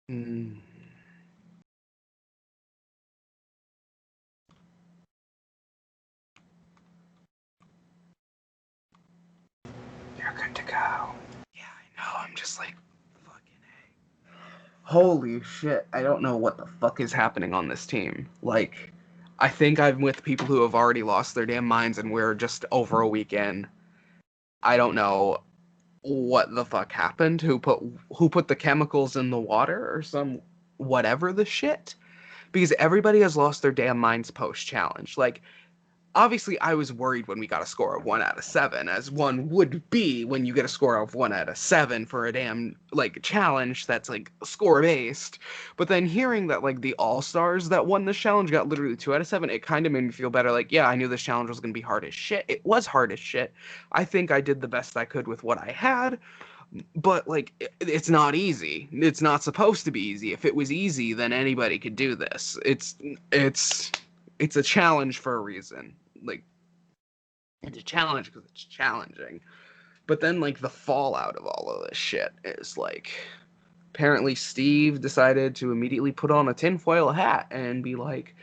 Mm. You're good to go. Yeah, I know. I'm just like, fucking A. Holy shit. I don't know what the fuck is happening on this team. Like, I think I'm with people who have already lost their damn minds and we're just over a weekend. I don't know what the fuck happened. Who put the chemicals in the water or some whatever the shit? Because everybody has lost their damn minds post challenge. Like, obviously I was worried when we got a score of 1 out of 7, as one would be when you get a score of 1 out of 7 for a damn like challenge that's like score based. But then hearing that like the all-stars that won this challenge got literally 2 out of 7, it kind of made me feel better. Like, yeah, I knew this challenge was going to be hard as shit. It was hard as shit. I think I did the best I could with what I had, but like it's not easy. It's not supposed to be easy. If it was easy, then anybody could do this. It's it's a challenge for a reason. Like, it's a challenge because it's challenging. But then like the fallout of all of this shit is like, apparently Steve decided to immediately put on a tinfoil hat and be like,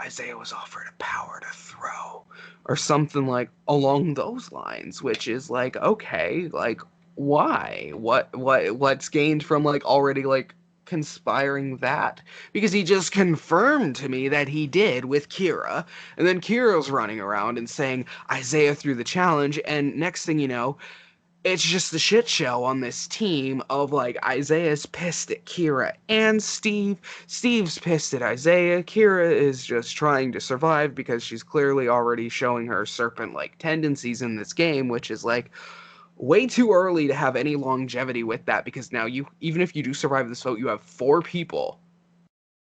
Isaiah was offered a power to throw, or something like along those lines, which is like, okay, like, why? What's gained from like already like conspiring that? Because he just confirmed to me that he did with Kira, and then Kira's running around and saying Isaiah threw the challenge, and next thing you know, it's just a shit show on this team of like Isaiah's pissed at Kira and Steve. Steve's pissed at Isaiah. Kira is just trying to survive because she's clearly already showing her serpent like tendencies in this game, which is like way too early to have any longevity with that, because now you, even if you do survive this vote, you have four people,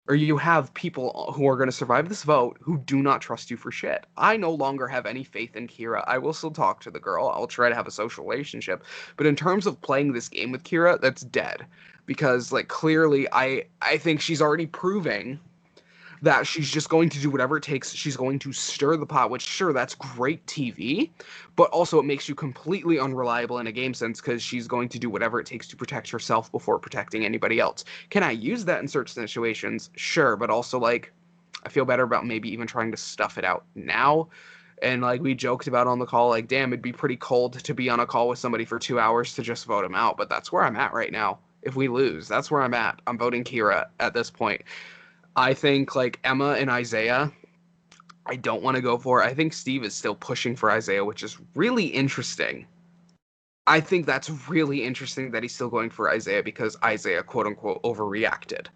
or you have people who are going to survive this vote who do not trust you for shit. I no longer have any faith in Kira. I will still talk to the girl. I'll try to have a social relationship. But in terms of playing this game with Kira, that's dead. Because like clearly I think she's already proving that she's just going to do whatever it takes. She's going to stir the pot, which, sure, that's great TV, but also it makes you completely unreliable in a game sense because she's going to do whatever it takes to protect herself before protecting anybody else. Can I use that in certain situations? Sure, but also, like, I feel better about maybe even trying to stuff it out now. And like we joked about on the call, like, damn, it'd be pretty cold to be on a call with somebody for 2 hours to just vote him out. But that's where I'm at right now. If we lose, that's where I'm at. I'm voting Kira at this point. I think like Emma and Isaiah, I don't want to go for. I think Steve is still pushing for Isaiah, which is really interesting. I think that's really interesting that he's still going for Isaiah because Isaiah, quote unquote, overreacted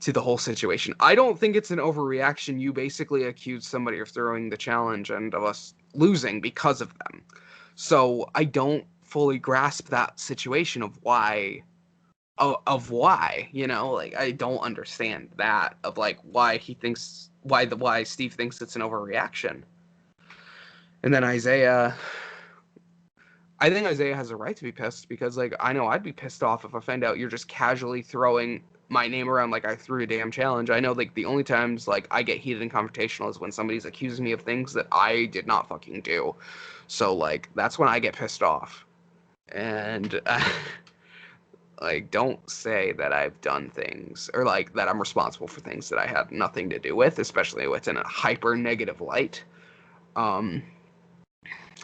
to the whole situation. I don't think it's an overreaction. You basically accused somebody of throwing the challenge and of us losing because of them. So I don't fully grasp that situation of why, of why, like I don't understand that, of like why he thinks, why Steve thinks it's an overreaction. And then Isaiah, I think Isaiah has a right to be pissed because like I know I'd be pissed off if I find out you're just casually throwing my name around like I threw a damn challenge. I know like the only times like I get heated in Confrontational is when somebody's accusing me of things that I did not fucking do. So like that's when I get pissed off. And like, don't say that I've done things or like that I'm responsible for things that I had nothing to do with, especially what's in a hyper negative light. Um,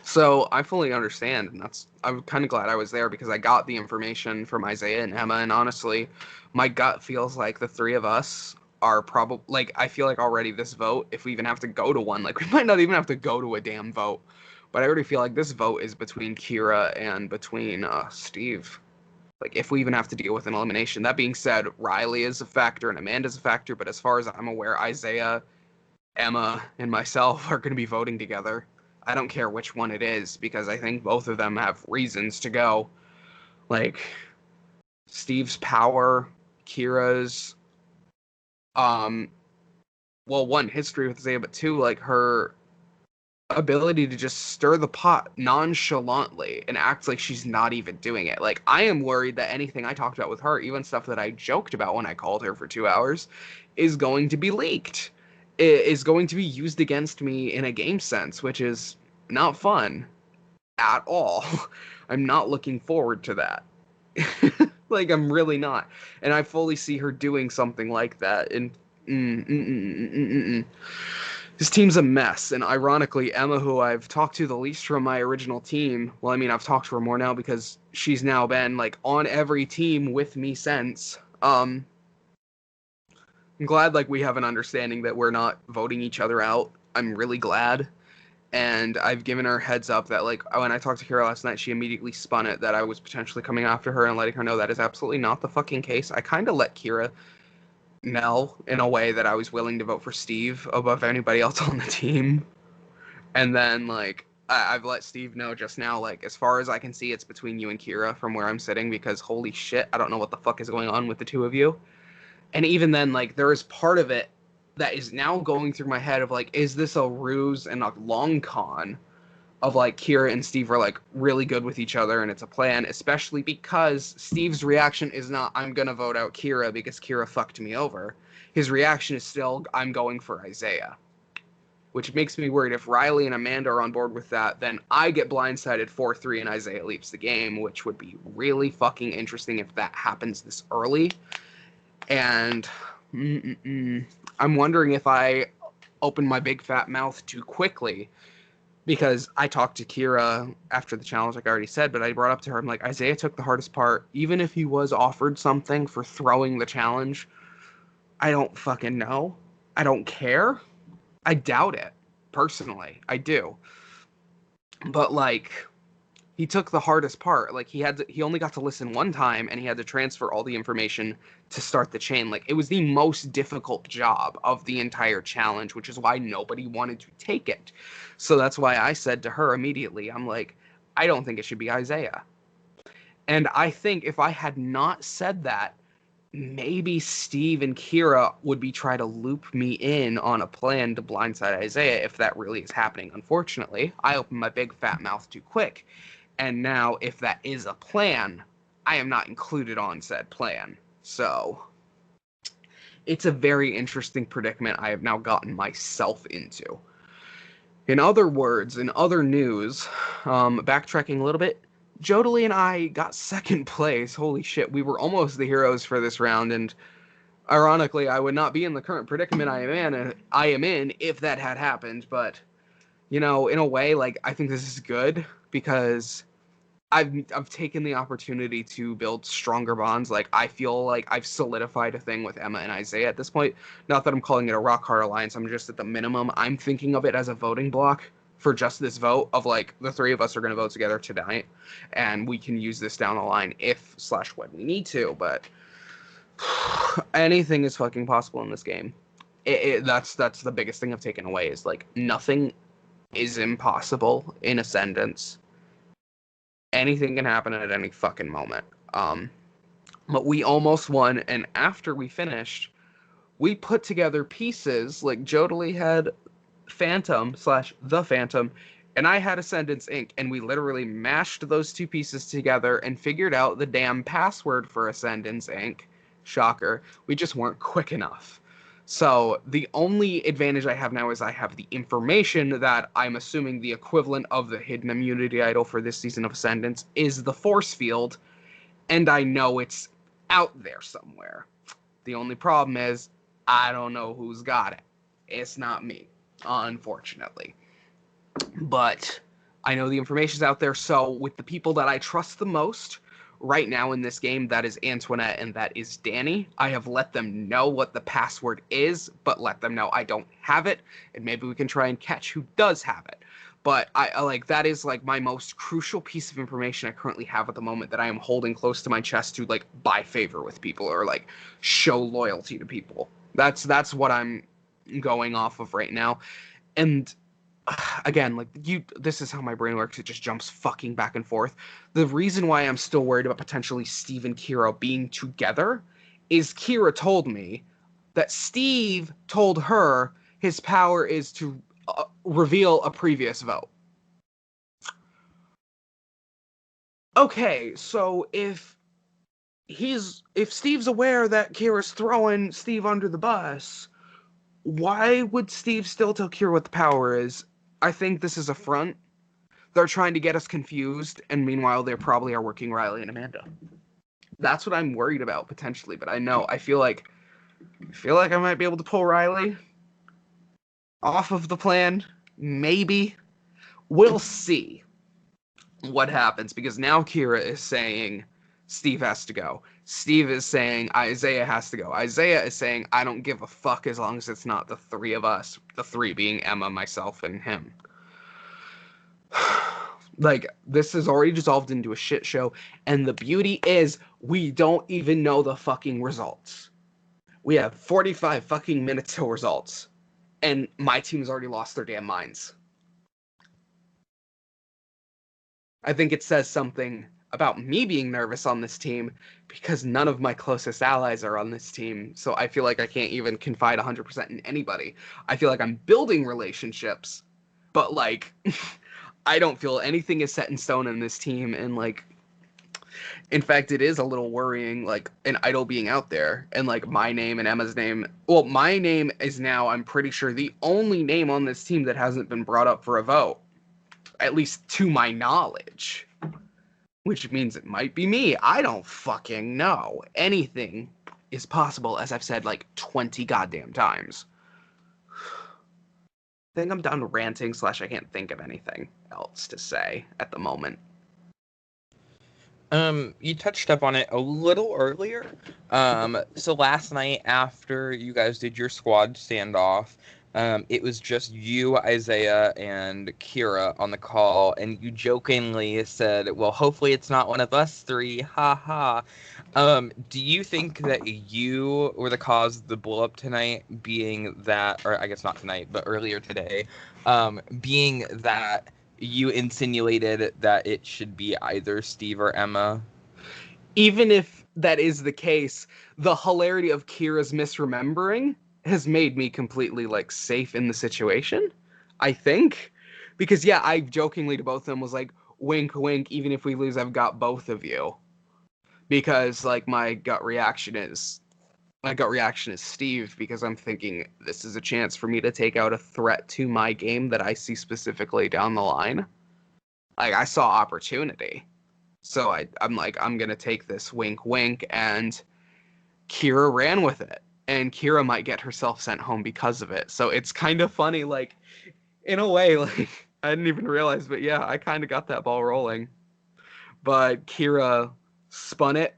so I fully understand, and I'm kind of glad I was there because I got the information from Isaiah and Emma, and honestly, my gut feels like the three of us are probably like, I feel like already this vote, if we even have to go to one, like we might not even have to go to a damn vote, but I already feel like this vote is between Kira and between Steve. Like if we even have to deal with an elimination. That being said, Riley is a factor and Amanda's a factor, but as far as I'm aware, Isaiah, Emma, and myself are going to be voting together. I don't care which one it is because I think both of them have reasons to go. Like Steve's power, Kira's um well, one, history with Isaiah, but two, like her ability to just stir the pot nonchalantly and act like she's not even doing it. Like, I am worried that anything I talked about with her, even stuff that I joked about when I called her for 2 hours, is going to be leaked. It is going to be used against me in a game sense, which is not fun at all. I'm not looking forward to that. Like, I'm really not. And I fully see her doing something like that. And this team's a mess. And ironically, Emma, who I've talked to the least from my original team, well, I mean, I've talked to her more now because she's now been like on every team with me since. I'm glad like we have an understanding that we're not voting each other out. I'm really glad. And I've given her heads up that like when I talked to Kira last night, she immediately spun it that I was potentially coming after her and letting her know that is absolutely not the fucking case. I kind of let Kira know in a way that I was willing to vote for Steve above anybody else on the team. And then like I've let Steve know just now, like as far as I can see, it's between you and Kira from where I'm sitting because holy shit, I don't know what the fuck is going on with the two of you. And even then, like there is part of it that is now going through my head of like, is this a ruse and a long con of like Kira and Steve are like really good with each other and it's a plan, especially because Steve's reaction is not I'm gonna vote out Kira because Kira fucked me over. His reaction is still I'm going for Isaiah. Which makes me worried if Riley and Amanda are on board with that, then I get blindsided 4-3 and Isaiah leaves the game, which would be really fucking interesting if that happens this early. And I'm wondering if I open my big fat mouth too quickly because I talked to Kira after the challenge, like I already said, but I brought up to her, I'm like, Isaiah took the hardest part. Even if he was offered something for throwing the challenge, I don't fucking know. I don't care. I doubt it, personally. I do. But, like, he took the hardest part. Like he only got to listen one time and he had to transfer all the information to start the chain. Like it was the most difficult job of the entire challenge, which is why nobody wanted to take it. So that's why I said to her immediately, I'm like, I don't think it should be Isaiah. And I think if I had not said that, maybe Steve and Kira would be trying to loop me in on a plan to blindside Isaiah if that really is happening. Unfortunately, I opened my big fat mouth too quick. And now, if that is a plan, I am not included on said plan. So, it's a very interesting predicament I have now gotten myself into. In other words, in other news, backtracking a little bit, Jodely and I got second place. Holy shit, we were almost the heroes for this round, and ironically, I would not be in the current predicament I am in if that had happened. But you know, in a way, like I think this is good because I've taken the opportunity to build stronger bonds. Like I feel like I've solidified a thing with Emma and Isaiah at this point. Not that I'm calling it a rock hard alliance. I'm just at the minimum. I'm thinking of it as a voting block for just this vote of like the three of us are going to vote together tonight, and we can use this down the line if/when we need to. But anything is fucking possible in this game. That's the biggest thing I've taken away is like nothing is impossible in Ascendance. Anything can happen at any fucking moment. But we almost won, and after we finished, we put together pieces. Like Jodely had Phantom slash the Phantom, and I had Ascendance Inc. And we literally mashed those two pieces together and figured out the damn password for Ascendance Inc. Shocker. We just weren't quick enough. So the only advantage I have now is I have the information that I'm assuming the equivalent of the hidden immunity idol for this season of Ascendance is the force field, and I know it's out there somewhere. The only problem is I don't know who's got it. It's not me, unfortunately. But I know the information's out there, so with the people that I trust the most right now in this game, that is Antoinette and that is Danny. I have let them know what the password is, but let them know I don't have it, and maybe we can try and catch who does have it. But I like that is like my most crucial piece of information I currently have at the moment that I am holding close to my chest to like buy favor with people or like show loyalty to people. That's what I'm going off of right now. And again, like this is how my brain works. It just jumps fucking back and forth. The reason why I'm still worried about potentially Steve and Kira being together is Kira told me that Steve told her his power is to reveal a previous vote. Okay, so if Steve's aware that Kira's throwing Steve under the bus, why would Steve still tell Kira what the power is? I think this is a front. They're trying to get us confused, and meanwhile, they probably are working Riley and Amanda. That's what I'm worried about potentially. But I feel like I might be able to pull Riley off of the plan. Maybe we'll see what happens, because now Kira is saying Steve has to go. Steve is saying Isaiah has to go. Isaiah is saying I don't give a fuck as long as it's not the three of us. The three being Emma, myself, and him. Like, this has already dissolved into a shit show, and the beauty is we don't even know the fucking results. We have 45 fucking minutes till results, and my team's already lost their damn minds. I think it says something about me being nervous on this team because none of my closest allies are on this team. So I feel like I can't even confide 100% in anybody. I feel like I'm building relationships, but like I don't feel anything is set in stone in this team. And like, in fact, it is a little worrying, like an idol being out there and like my name and Emma's name. Well, my name is now, I'm pretty sure, the only name on this team that hasn't been brought up for a vote, at least to my knowledge. Which means it might be me. I don't fucking know. Anything is possible, as I've said like 20 goddamn times. I think I'm done ranting / I can't think of anything else to say at the moment. You touched up on it a little earlier. So last night after you guys did your squad standoff, it was just you, Isaiah, and Kira on the call, and you jokingly said, well, hopefully it's not one of us three, ha ha. Do you think that you were the cause of the blow up tonight, being that, or I guess not tonight, but earlier today, being that you insinuated that it should be either Steve or Emma? Even if that is the case, the hilarity of Kira's misremembering has made me completely like safe in the situation, I think. Because yeah, I jokingly to both of them was like, wink wink, even if we lose, I've got both of you. Because like my gut reaction is Steve, because I'm thinking this is a chance for me to take out a threat to my game that I see specifically down the line. Like, I saw opportunity. So I'm like, I'm going to take this wink wink, and Kira ran with it. And Kira might get herself sent home because of it. So it's kind of funny, like, in a way, like, I didn't even realize, but yeah, I kind of got that ball rolling. But Kira spun it.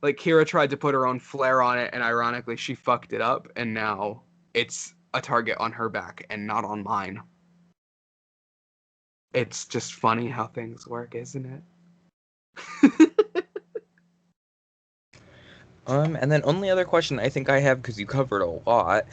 Like, Kira tried to put her own flair on it, and ironically, she fucked it up, and now it's a target on her back and not on mine. It's just funny how things work, isn't it? And then only other question I think I have, because you covered a lot.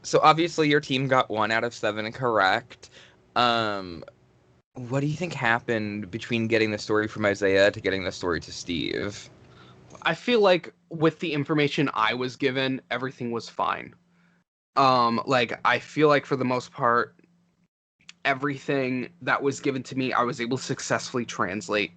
So obviously your team got 1 out of 7 correct. What do you think happened between getting the story from Isaiah to getting the story to Steve? I feel like with the information I was given, everything was fine. Like, I feel like for the most part, everything that was given to me, I was able to successfully translate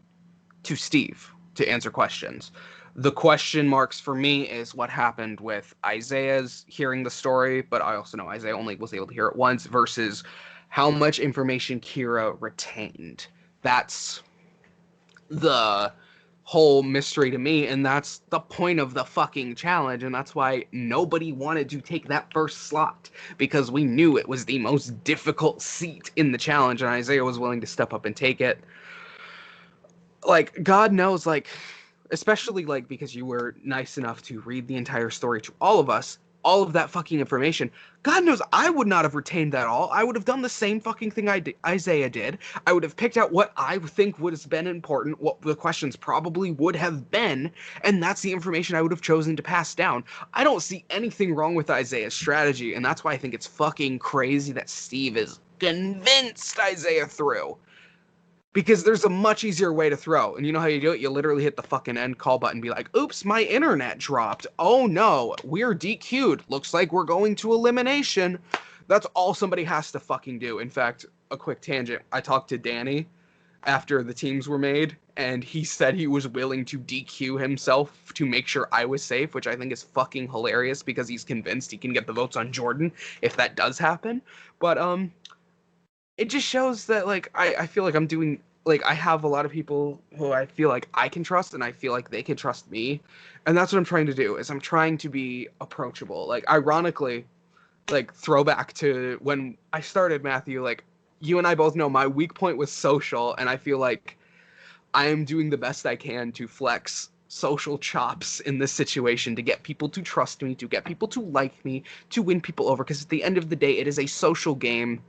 to Steve to answer questions. The question marks for me is what happened with Isaiah's hearing the story, but I also know Isaiah only was able to hear it once, versus how much information Kira retained. That's the whole mystery to me, and that's the point of the fucking challenge, and that's why nobody wanted to take that first slot, because we knew it was the most difficult seat in the challenge, and Isaiah was willing to step up and take it. Like, God knows, like, especially like because you were nice enough to read the entire story to all of us, all of that fucking information. God knows I would not have retained that all. I would have done the same fucking thing Isaiah did. I would have picked out what I think would have been important, what the questions probably would have been, and that's the information I would have chosen to pass down. I don't see anything wrong with Isaiah's strategy, and that's why I think it's fucking crazy that Steve is convinced Isaiah through. Because there's a much easier way to throw. And you know how you do it? You literally hit the fucking end call button and be like, oops, my internet dropped. Oh no, we're DQ'd. Looks like we're going to elimination. That's all somebody has to fucking do. In fact, a quick tangent. I talked to Danny after the teams were made, and he said he was willing to DQ himself to make sure I was safe, which I think is fucking hilarious because he's convinced he can get the votes on Jordan if that does happen. But, it just shows that, like, I feel like I'm doing, like I have a lot of people who I feel like I can trust and I feel like they can trust me. And that's what I'm trying to do is I'm trying to be approachable. Like ironically, like throwback to when I started, Matthew, like you and I both know my weak point was social, and I feel like I am doing the best I can to flex social chops in this situation to get people to trust me, to get people to like me, to win people over, because at the end of the day, it is a social game.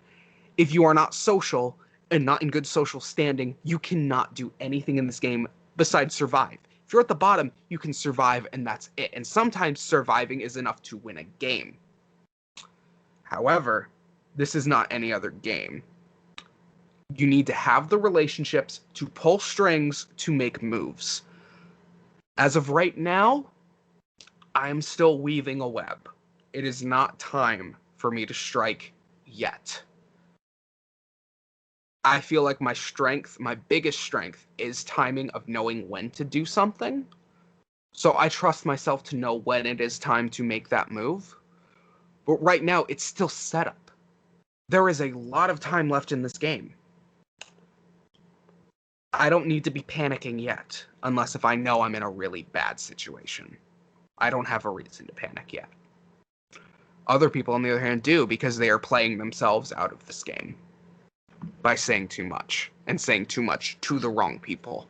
If you are not social and not in good social standing, you cannot do anything in this game besides survive. If you're at the bottom, you can survive and that's it. And sometimes surviving is enough to win a game. However, this is not any other game. You need to have the relationships to pull strings to make moves. As of right now, I'm still weaving a web. It is not time for me to strike yet. I feel like my strength, my biggest strength, is timing of knowing when to do something. So I trust myself to know when it is time to make that move. But right now, it's still setup. There is a lot of time left in this game. I don't need to be panicking yet, unless if I know I'm in a really bad situation. I don't have a reason to panic yet. Other people, on the other hand, do because they are playing themselves out of this game by saying too much and saying too much to the wrong people.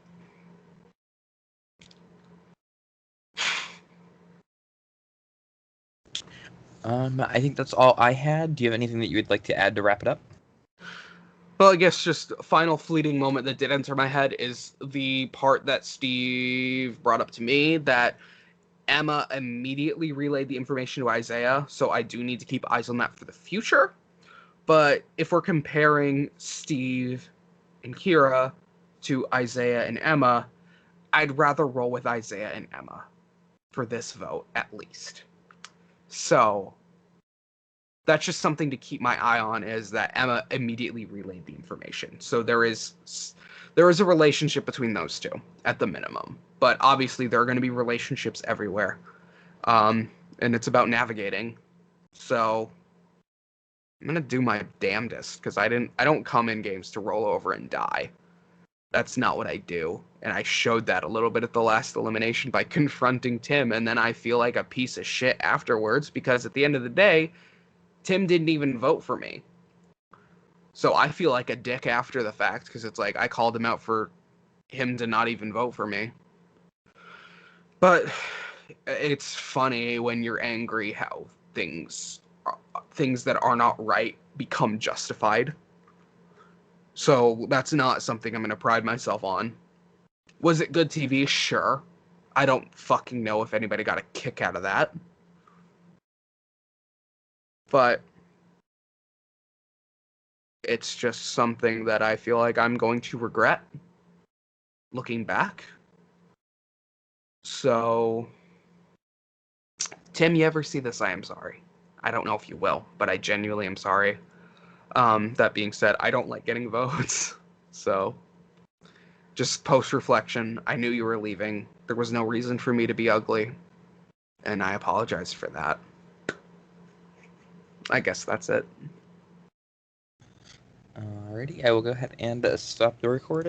I think that's all I had. Do you have anything that you would like to add to wrap it up? Well, I guess just a final fleeting moment that did enter my head is the part that Steve brought up to me that Emma immediately relayed the information to Isaiah, so I do need to keep eyes on that for the future. But if we're comparing Steve and Kira to Isaiah and Emma, I'd rather roll with Isaiah and Emma for this vote, at least. So that's just something to keep my eye on, is that Emma immediately relayed the information. So there is a relationship between those two at the minimum. But obviously there are going to be relationships everywhere. And it's about navigating. So I'm gonna do my damnedest because I don't come in games to roll over and die. That's not what I do. And I showed that a little bit at the last elimination by confronting Tim, and then I feel like a piece of shit afterwards because at the end of the day, Tim didn't even vote for me. So I feel like a dick after the fact because it's like I called him out for him to not even vote for me. But it's funny when you're angry how things that are not right become justified. So that's not something I'm going to pride myself on. Was it good TV? Sure. I don't fucking know if anybody got a kick out of that. But it's just something that I feel like I'm going to regret looking back. So, Tim, you ever see this? I am sorry. I don't know if you will, but I genuinely am sorry. That being said, I don't like getting votes. So, just post-reflection, I knew you were leaving. There was no reason for me to be ugly. And I apologize for that. I guess that's it. Alrighty, I will go ahead and stop the recording.